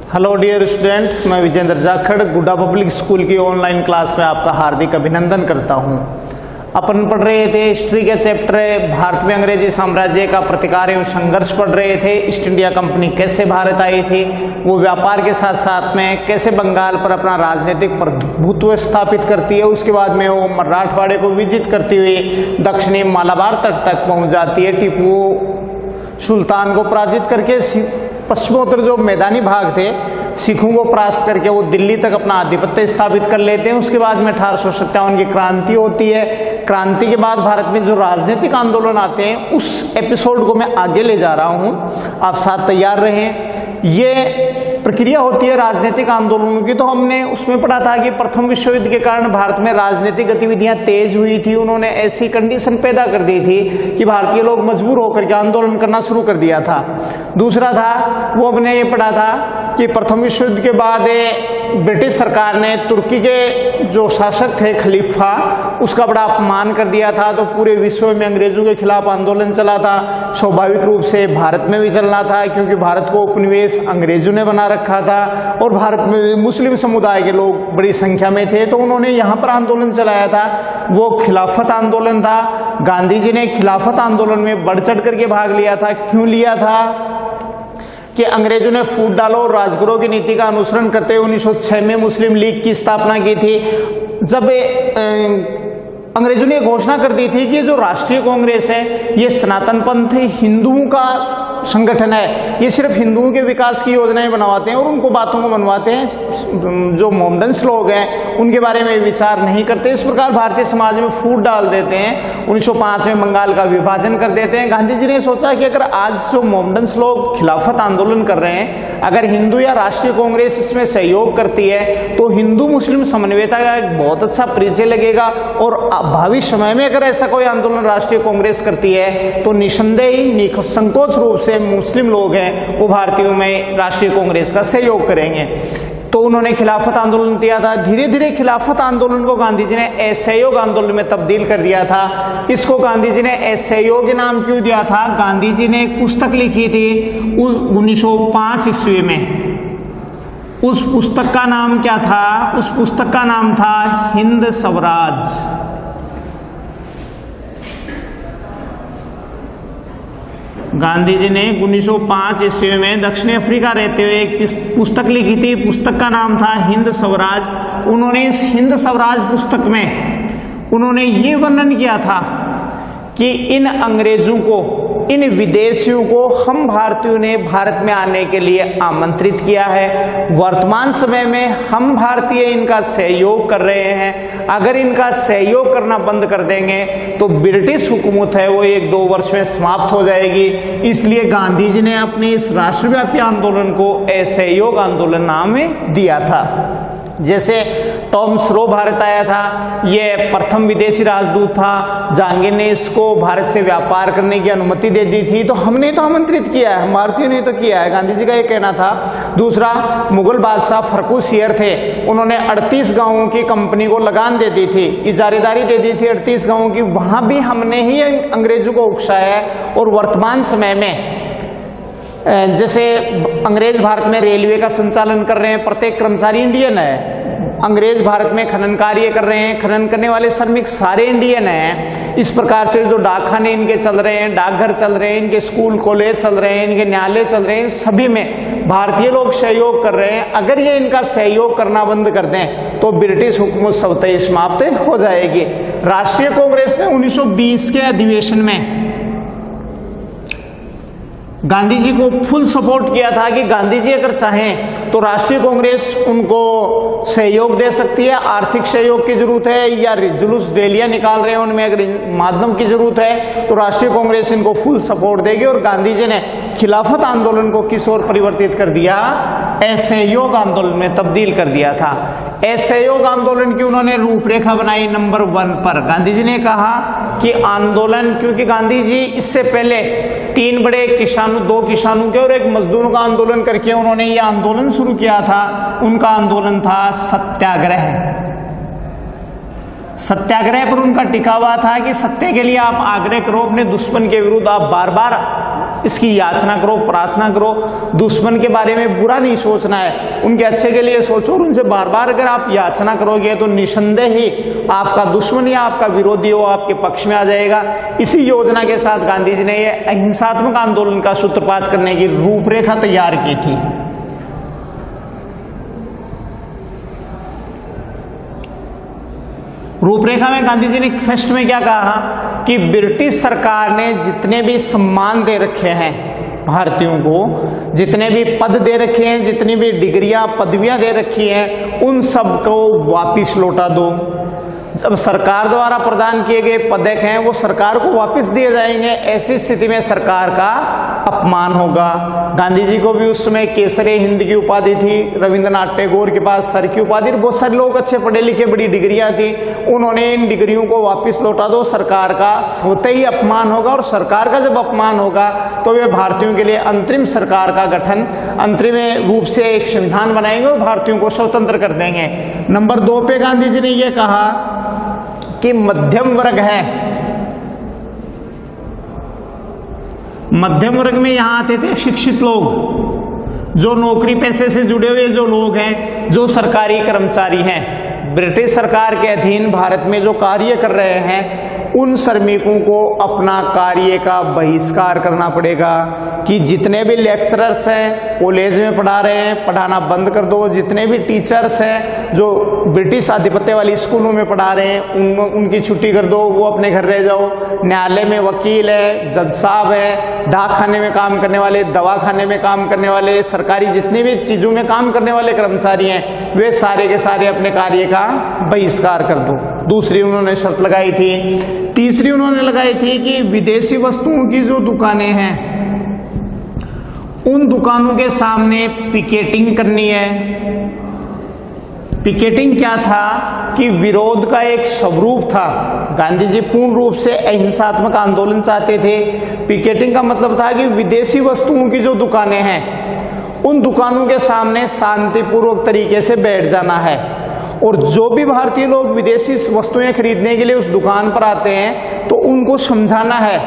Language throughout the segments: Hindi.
हेलो डियर स्टूडेंट, मैं विजेंद्र जाखड़ गुड्डा पब्लिक स्कूल की ऑनलाइन क्लास में आपका हार्दिक अभिनंदन करता हूं। अपन पढ़ रहे थे हिस्ट्री के चैप्टर भारत में अंग्रेजी साम्राज्य का प्रतिकार एवं संघर्ष पढ़ रहे थे। ईस्ट इंडिया कंपनी कैसे भारत आई थी, वो व्यापार के साथ साथ में कैसे बंगाल पर अपना राजनीतिक प्रभुत्व स्थापित करती है, उसके बाद में वो मराठवाड़े को विजित करती हुई दक्षिणी मालाबार तट तक पहुंच जाती है। टीपू सुल्तान को पराजित करके पश्चिमोत्तर जो मैदानी भाग थे सिखों को परास्त करके वो दिल्ली तक अपना आधिपत्य स्थापित कर लेते हैं। उसके बाद में 1857 की क्रांति होती है। क्रांति के बाद भारत में जो राजनीतिक आंदोलन आते हैं उस एपिसोड को मैं आगे ले जा रहा हूं, आप साथ तैयार रहें। ये प्रक्रिया होती है राजनीतिक आंदोलनों की, तो हमने उसमें पढ़ा था कि प्रथम विश्व युद्ध के कारण भारत में राजनीतिक गतिविधियां तेज हुई थी। उन्होंने ऐसी कंडीशन पैदा कर दी थी कि भारतीय लोग मजबूर होकर के आंदोलन करना शुरू कर दिया था। दूसरा था वो हमने ये पढ़ा था कि प्रथम विश्व युद्ध के बाद ब्रिटिश सरकार ने तुर्की के जो शासक थे खलीफा, उसका बड़ा अपमान कर दिया था। तो पूरे विश्व में अंग्रेजों के खिलाफ आंदोलन चला था। स्वाभाविक रूप से भारत में भी चलना था, क्योंकि भारत को उपनिवेश अंग्रेजों ने बना रखा था और भारत में मुस्लिम समुदाय के लोग बड़ी संख्या में थे। तो उन्होंने यहाँ पर आंदोलन चलाया था, वो खिलाफत आंदोलन था। गांधी जी ने खिलाफत आंदोलन में बढ़ चढ़ करके भाग लिया था। क्यों लिया था कि अंग्रेजों ने फूट डालो और राजगुरु की नीति का अनुसरण करते हुए 1906 में मुस्लिम लीग की स्थापना की थी। जब अंग्रेजों ने घोषणा कर दी थी कि जो राष्ट्रीय कांग्रेस है ये सनातन पंथ हिंदुओं का संगठन है, ये सिर्फ हिंदुओं के विकास की योजनाएं बनवाते हैं और उनको बातों को बनवाते हैं, जो मोमडन्स लोग हैं उनके बारे में विचार नहीं करते। इस प्रकार भारतीय समाज में फूट डाल देते हैं। 1905 में बंगाल का विभाजन कर देते हैं। गांधी जी ने सोचा कि अगर आज जो मोमडन्स लोग खिलाफत आंदोलन कर रहे हैं, अगर हिंदू या राष्ट्रीय कांग्रेस इसमें सहयोग करती है तो हिंदू मुस्लिम समन्वयता का एक बहुत अच्छा परिचय लगेगा और भावी समय में अगर ऐसा कोई आंदोलन राष्ट्रीय कांग्रेस करती है तो निसंदेह संकोच रूप से मुस्लिम लोग हैं वो भारतीयों में राष्ट्रीय कांग्रेस का सहयोग करेंगे। तो उन्होंने खिलाफत आंदोलन किया था। धीरे धीरे खिलाफत आंदोलन को गांधी जी ने असहयोग आंदोलन में तब्दील कर दिया था। इसको गांधी जी ने असहयोग नाम क्यों दिया था? गांधी जी ने एक पुस्तक लिखी थी 1905 ईस्वी में। उस पुस्तक का नाम क्या था? उस पुस्तक का नाम था हिंद स्वराज। गांधी जी ने 1905 ईस्वी में दक्षिण अफ्रीका रहते हुए एक पुस्तक लिखी थी। पुस्तक का नाम था हिंद स्वराज। उन्होंने इस हिंद स्वराज पुस्तक में उन्होंने ये वर्णन किया था कि इन अंग्रेजों को, इन विदेशियों को हम भारतीयों ने भारत में आने के लिए आमंत्रित किया है। वर्तमान समय में हम भारतीय इनका सहयोग कर रहे हैं। अगर इनका सहयोग करना बंद कर देंगे तो ब्रिटिश हुकूमत है वो 1-2 वर्ष में समाप्त हो जाएगी। इसलिए गांधी जी ने अपने इस राष्ट्रव्यापी आंदोलन को असहयोग आंदोलन नाम दिया था। जैसे टॉम स्रो भारत आया था, ये प्रथम विदेशी राजदूत था। जहांगीर ने इसको भारत से व्यापार करने की अनुमति दे दी थी, तो हमने तो आमंत्रित किया है, हम भारतीयों ने तो किया है, गांधी जी का ये कहना था। दूसरा, मुगल बादशाह फर्रुखसियर थे, उन्होंने 38 गांवों की कंपनी को लगान दे दी थी, इजारेदारी दे दी थी 38 गांवों की। वहां भी हमने ही अंग्रेजों को उकसाया है। और वर्तमान समय में जैसे अंग्रेज भारत में रेलवे का संचालन कर रहे हैं, प्रत्येक कर्मचारी इंडियन है। अंग्रेज भारत में खनन कार्य कर रहे हैं, खनन करने वाले श्रमिक सारे इंडियन हैं। इस प्रकार से जो डाकखाने इनके चल रहे हैं, डाकघर चल रहे हैं, इनके स्कूल कॉलेज चल रहे हैं, इनके न्यायालय चल रहे हैं, सभी में भारतीय लोग सहयोग कर रहे हैं। अगर ये इनका सहयोग करना बंद कर दें तो ब्रिटिश हुकूमत स्वतः समाप्त हो जाएगी। राष्ट्रीय कांग्रेस ने 1920 के अधिवेशन में गांधी जी को फुल सपोर्ट किया था कि गांधी जी अगर चाहें तो राष्ट्रीय कांग्रेस उनको सहयोग दे सकती है। आर्थिक सहयोग की जरूरत है या जुलूस रैलियां निकाल रहे हैं उनमें अगर माध्यम की जरूरत है तो राष्ट्रीय कांग्रेस इनको फुल सपोर्ट देगी। और गांधी जी ने खिलाफत आंदोलन को किस ओर परिवर्तित कर दिया? असहयोग आंदोलन में तब्दील कर दिया था। असहयोग आंदोलन की उन्होंने रूपरेखा बनाई नंबर 1 पर। गांधी जी ने कहा कि आंदोलन, क्योंकि गांधी जी इससे पहले 3 बड़े किसानों, 2 किसानों के और 1 मजदूरों का आंदोलन करके उन्होंने ये आंदोलन शुरू किया था। उनका आंदोलन था सत्याग्रह। सत्याग्रह पर उनका टिका हुआ था कि सत्य के लिए आप आग्रह करो, अपने दुश्मन के विरुद्ध आप बार बार इसकी याचना करो, प्रार्थना करो। दुश्मन के बारे में बुरा नहीं सोचना है, उनके अच्छे के लिए सोचो। और उनसे बार बार अगर आप याचना करोगे तो निसंदेह ही आपका दुश्मन या आपका विरोधी वो आपके पक्ष में आ जाएगा। इसी योजना के साथ गांधी जी ने ये अहिंसात्मक आंदोलन का सूत्रपात करने की रूपरेखा तैयार की थी। रूपरेखा में गांधी जी ने फर्स्ट में क्या कहा कि ब्रिटिश सरकार ने जितने भी सम्मान दे रखे हैं भारतीयों को, जितने भी पद दे रखे हैं, जितनी भी डिग्रियां पदवियां दे रखी हैं, उन सबको वापिस लौटा दो। जब सरकार द्वारा प्रदान किए गए पदक हैं वो सरकार को वापस दिए जाएंगे, ऐसी स्थिति में सरकार का अपमान होगा। गांधी जी को भी उस समय केसरे हिंद की उपाधि थी, रविंद्रनाथ टैगोर के पास सर की उपाधि, बहुत सारे लोग अच्छे पढ़े लिखे, बड़ी डिग्रियां थी। उन्होंने इन डिग्रियों को वापस लौटा दो, सरकार का स्वतः ही अपमान होगा। और सरकार का जब अपमान होगा तो वे भारतीयों के लिए अंतरिम सरकार का गठन, अंतरिम रूप से एक संविधान बनाएंगे और भारतीयों को स्वतंत्र कर देंगे। नंबर 2 पे गांधी जी ने यह कहा कि मध्यम वर्ग है, मध्यम वर्ग में यहां आते थे शिक्षित लोग, जो नौकरी पेशे से जुड़े हुए जो लोग हैं, जो सरकारी कर्मचारी हैं। ब्रिटिश सरकार के अधीन भारत में जो कार्य कर रहे हैं उन श्रमिकों को अपना कार्य का बहिष्कार करना पड़ेगा कि जितने भी लेक्चरर्स हैं कॉलेज में पढ़ा रहे हैं, पढ़ाना बंद कर दो। जितने भी टीचर्स हैं जो ब्रिटिश आधिपत्य वाली स्कूलों में पढ़ा रहे हैं उनकी छुट्टी कर दो, वो अपने घर रह जाओ। न्यायालय में वकील है, जज साहब है, डाक खाने में काम करने वाले, दवा खाने में काम करने वाले, सरकारी जितनी भी चीजों में काम करने वाले कर्मचारी हैं, वे सारे के सारे अपने कार्य का बहिष्कार कर दो। दूसरी उन्होंने शर्त लगाई थी। तीसरी उन्होंने लगाई थी कि विदेशी वस्तुओं की जो दुकानें हैं उन दुकानों के सामने पिकेटिंग करनी है। पिकेटिंग क्या था कि विरोध का एक स्वरूप था। गांधी जी पूर्ण रूप से अहिंसात्मक आंदोलन चाहते थे। पिकेटिंग का मतलब था कि विदेशी वस्तुओं की जो दुकानें हैं उन दुकानों के सामने शांतिपूर्वक तरीके से बैठ जाना है, और जो भी भारतीय लोग विदेशी वस्तुएं खरीदने के लिए उस दुकान पर आते हैं तो उनको समझाना है,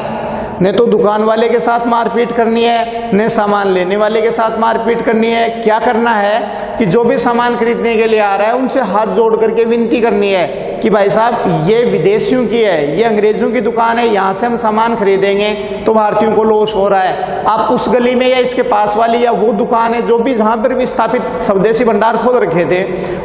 न तो दुकान वाले के साथ मारपीट करनी है, न सामान लेने वाले के साथ मारपीट करनी है। क्या करना है कि जो भी सामान खरीदने के लिए आ रहा है उनसे हाथ जोड़ करके विनती करनी है कि भाई साहब ये विदेशियों की है, ये अंग्रेजों की दुकान है, यहाँ से हम सामान खरीदेंगे तो भारतीयों को लॉस हो रहा है। आप उस गली में या इसके पास वाली या वो दुकान है जो भी जहाँ पर भी स्थापित स्वदेशी भंडार खोल रखे थे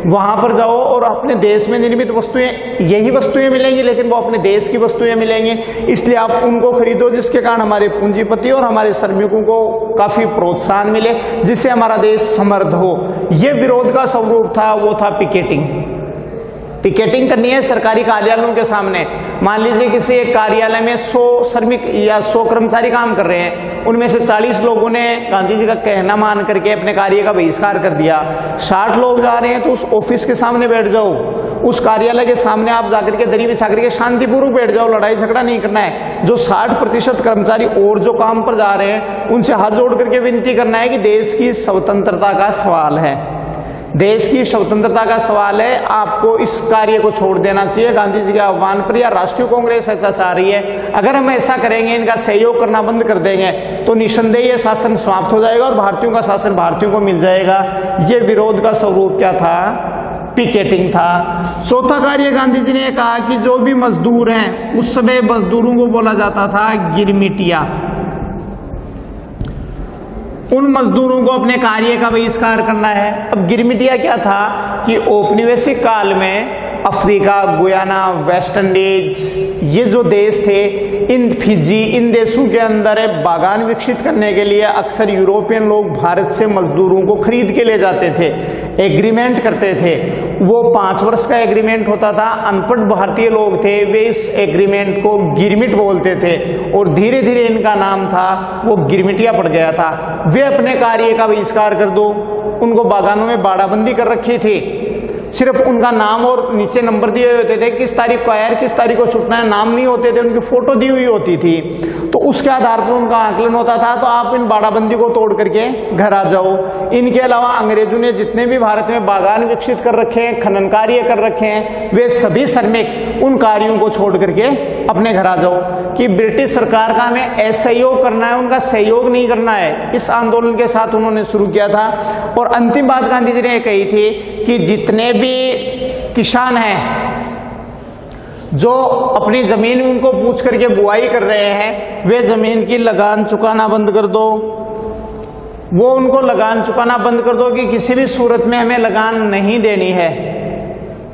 वहाँ पर जाओ और अपने देश में निर्मित वस्तुएं, यही वस्तुएं मिलेंगी लेकिन वो अपने देश की वस्तुएं मिलेंगी, इसलिए आप उनको खरीदो, जिसके कारण हमारे पूंजीपति और हमारे श्रमिकों को काफी प्रोत्साहन मिले, जिससे हमारा देश समृद्ध हो। यह विरोध का स्वरूप था, वो था पिकेटिंग। पिकेटिंग करनी है सरकारी कार्यालयों के सामने। मान लीजिए किसी एक कार्यालय में 100 श्रमिक या 100 कर्मचारी काम कर रहे हैं, उनमें से 40 लोगों ने गांधी जी का कहना मान करके अपने कार्य का बहिष्कार कर दिया। 60 लोग जा रहे हैं तो उस ऑफिस के सामने बैठ जाओ, उस कार्यालय के सामने आप जाकर के दरी बिछा करके शांतिपूर्वक बैठ जाओ, लड़ाई झगड़ा नहीं करना है। जो 60% कर्मचारी और जो काम पर जा रहे हैं उनसे हाथ जोड़ करके विनती करना है कि देश की स्वतंत्रता का सवाल है, देश की स्वतंत्रता का सवाल है, आपको इस कार्य को छोड़ देना चाहिए। गांधी जी के आह्वान पर या राष्ट्रीय कांग्रेस ऐसा चाह रही है। अगर हम ऐसा करेंगे, इनका सहयोग करना बंद कर देंगे तो निसंदेह ये शासन समाप्त हो जाएगा और भारतीयों का शासन भारतीयों को मिल जाएगा। ये विरोध का स्वरूप क्या था? पिकेटिंग था। चौथा कार्य गांधी जी ने कहा कि जो भी मजदूर हैं, उस समय मजदूरों को बोला जाता था गिरमिटिया, उन मजदूरों को अपने कार्य का बहिष्कार करना है। अब गिरमिटिया क्या था कि औपनिवेशिक काल में अफ्रीका, गुयाना, वेस्ट इंडीज, ये जो देश थे, इन फिजी, इन देशों के अंदर बागान विकसित करने के लिए अक्सर यूरोपियन लोग भारत से मजदूरों को खरीद के ले जाते थे, एग्रीमेंट करते थे। वो 5 वर्ष का एग्रीमेंट होता था। अनपढ़ भारतीय लोग थे, वे इस एग्रीमेंट को गिरमिट बोलते थे और धीरे धीरे इनका नाम था वो गिरमिटिया पड़ गया था। वे अपने कार्य का बहिष्कार कर दो। उनको बागानों में बाड़ाबंदी कर रखी थी, सिर्फ उनका नाम और नीचे नंबर दिए होते थे, किस तारीख को आया, किस तारीख को छूटना है, नाम नहीं होते थे, उनकी फोटो दी हुई होती थी। तो उसके आधार पर उनका आकलन होता था। तो आप इन बाड़ाबंदी को तोड़ करके घर आ जाओ। इनके अलावा अंग्रेजों ने जितने भी भारत में बागान विकसित कर रखे हैं, खनन कार्य कर रखे हैं, वे सभी श्रमिक उन कार्यों को छोड़ करके अपने घर आ जाओ, कि ब्रिटिश सरकार का हमें असहयोग करना है, उनका सहयोग नहीं करना है। इस आंदोलन के साथ उन्होंने शुरू किया था। और अंतिम बात गांधी जी ने कही थी कि जितने भी किसान हैं जो अपनी जमीन उनको पूछ करके बुआई कर रहे हैं, वे जमीन की लगान चुकाना बंद कर दो। वो उनको लगान चुकाना बंद कर दो कि किसी भी सूरत में हमें लगान नहीं देनी है,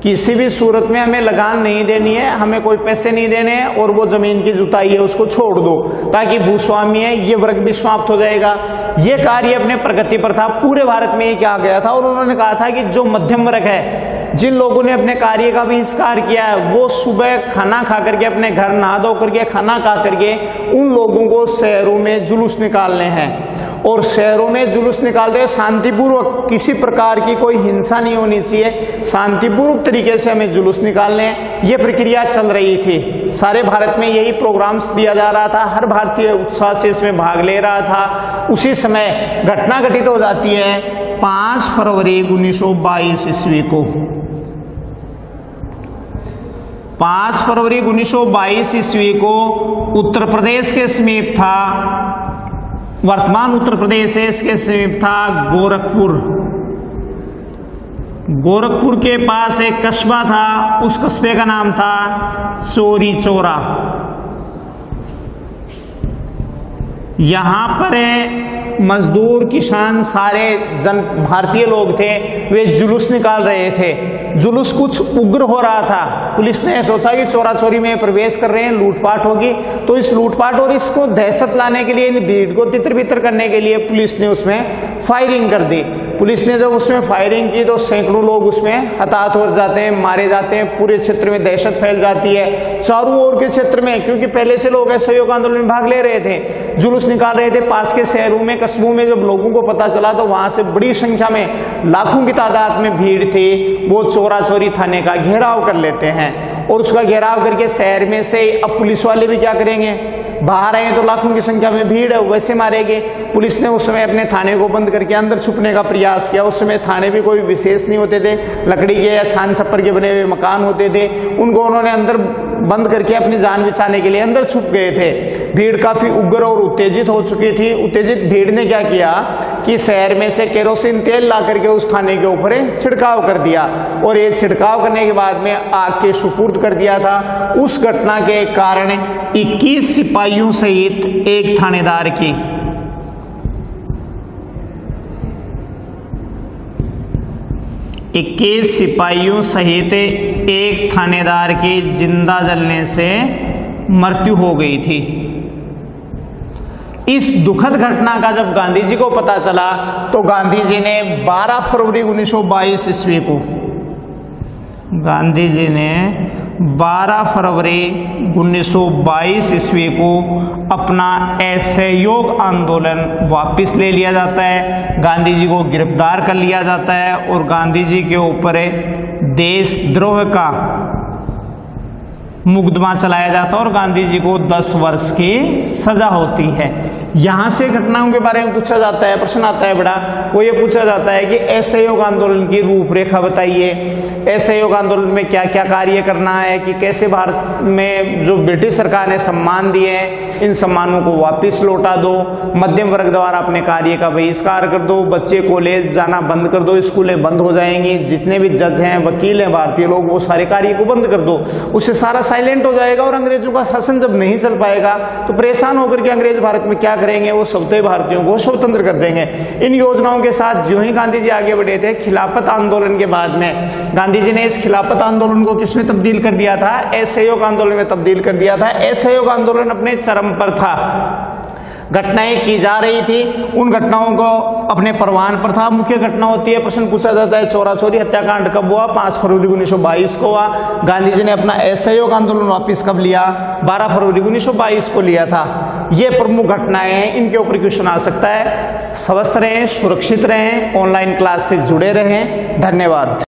किसी भी सूरत में हमें लगान नहीं देनी है, हमें कोई पैसे नहीं देने हैं, और वो जमीन की जुताई है उसको छोड़ दो, ताकि भूस्वामी है ये वर्ग भी समाप्त हो जाएगा। ये कार्य अपने प्रगति पर था, पूरे भारत में ये किया गया था। और उन्होंने कहा था कि जो मध्यम वर्ग है, जिन लोगों ने अपने कार्य का बहिष्कार किया है, वो सुबह खाना खा करके अपने घर नहा धो करके खाना खा करके उन लोगों को शहरों में जुलूस निकालने हैं। और शहरों में जुलूस निकालते हुए शांतिपूर्वक, किसी प्रकार की कोई हिंसा नहीं होनी चाहिए, शांतिपूर्वक तरीके से हमें जुलूस निकालने हैं। ये प्रक्रिया चल रही थी, सारे भारत में यही प्रोग्राम्स दिया जा रहा था, हर भारतीय उत्साह से इसमें भाग ले रहा था। उसी समय घटना घटित हो जाती है 5 फरवरी 1922 ईस्वी को। 5 फरवरी 1922 ईस्वी को उत्तर प्रदेश के समीप था, वर्तमान उत्तर प्रदेश है, इसके समीप था गोरखपुर। गोरखपुर के पास एक कस्बा था, उस कस्बे का नाम था चौरी चौरा। यहां पर मजदूर, किसान, सारे भारतीय लोग थे, वे जुलूस निकाल रहे थे। जुलूस कुछ उग्र हो रहा था। पुलिस ने सोचा कि चोरा चोरी में प्रवेश कर रहे हैं, लूटपाट होगी, तो इस लूटपाट और इसको दहशत लाने के लिए, इन भीड़ को तितर बितर करने के लिए पुलिस ने उसमें फायरिंग कर दी। पुलिस ने जब उसमें फायरिंग की तो सैकड़ों लोग उसमें हताहत हो जाते हैं, मारे जाते हैं, पूरे क्षेत्र में दहशत फैल जाती है, चारों ओर के क्षेत्र में। क्योंकि पहले से लोग असहयोग आंदोलन में भाग ले रहे थे, जुलूस निकाल रहे थे, पास के शहरों में, कस्बों में जब लोगों को पता चला तो वहां से बड़ी संख्या में, लाखों की तादाद में भीड़ थी, वो चोरा चोरी थाने का घेराव कर लेते हैं। और उसका घेराव करके शहर में से अब पुलिस वाले भी क्या करेंगे, बाहर आए तो लाखों की संख्या में भीड़ है, वैसे मारेंगे। पुलिस ने उस समय अपने थाने को बंद करके अंदर छुपने का प्रयास किया। उस समय थाने भी कोई विशेष नहीं होते थे, लकड़ी के या छान छप्पर के बने हुए मकान होते थे, उनको उन्होंने अंदर बंद करके अपनी जान बचाने के लिए अंदर छुप गए थे। भीड़ काफी उग्र और उत्तेजित हो चुकी थी। उत्तेजित भीड़ ने क्या किया कि शहर में से केरोसिन तेल ला करके उस थाने के ऊपर छिड़काव कर दिया, और ये छिड़काव करने के बाद में आग के सुपुर्द कर दिया था। उस घटना के कारण 21 सिपाहियों सहित एक थानेदार की 21 सिपाहियों सहित एक थानेदार की जिंदा जलने से मृत्यु हो गई थी। इस दुखद घटना का जब गांधी जी को पता चला तो गांधी जी ने 12 फरवरी 1922 ईस्वी को, गांधी जी ने 12 फरवरी 1922 ईस्वी को अपना असहयोग आंदोलन वापस ले लिया जाता है। गांधी जी को गिरफ्तार कर लिया जाता है और गांधी जी के ऊपर देशद्रोह का मुकदमा चलाया जाता है और गांधी जी को 10 वर्ष की सजा होती है। यहां से घटनाओं के बारे में पूछा जाता है, प्रश्न आता है बड़ा, वो ये पूछा जाता है कि असहयोग आंदोलन की रूपरेखा बताइए, असहयोग आंदोलन में क्या क्या कार्य करना है, कि कैसे भारत में जो ब्रिटिश सरकार ने सम्मान दिए हैं इन सम्मानों को वापस लौटा दो, मध्यम वर्ग द्वारा अपने कार्य का बहिष्कार कर दो, बच्चे कॉलेज जाना बंद कर दो, स्कूलें बंद हो जाएंगी, जितने भी जज हैं, वकील हैं, भारतीय लोग, वो सारे कार्य को बंद कर दो, उससे सारा साइलेंट हो जाएगा और अंग्रेजों का शासन जब नहीं चल पाएगा तो परेशान होकर के अंग्रेज भारत में क्या करेंगे, वो सबसे भारतीयों को स्वतंत्र कर देंगे। इन योजनाओं के साथ जो ही गांधी जी आगे बढ़े थे, खिलाफत आंदोलन के बाद में गांधी जी ने इस खिलाफत आंदोलन को किसमें तब्दील कर दिया था, असहयोग आंदोलन में तब्दील कर दिया था। असहयोग आंदोलन अपने चरम पर था, घटनाएं की जा रही थी, उन घटनाओं को अपने परवान पर था। मुख्य घटना होती है, प्रश्न पूछा जाता है, चौरा चौरी हत्याकांड कब हुआ, 5 फरवरी 1922 को हुआ। गांधी जी ने अपना असहयोग आंदोलन वापस कब लिया, 12 फरवरी 1922 को लिया था। ये प्रमुख घटनाएं हैं, इनके ऊपर क्वेश्चन आ सकता है। स्वस्थ रहें, सुरक्षित रहें, ऑनलाइन क्लास से जुड़े रहें। धन्यवाद।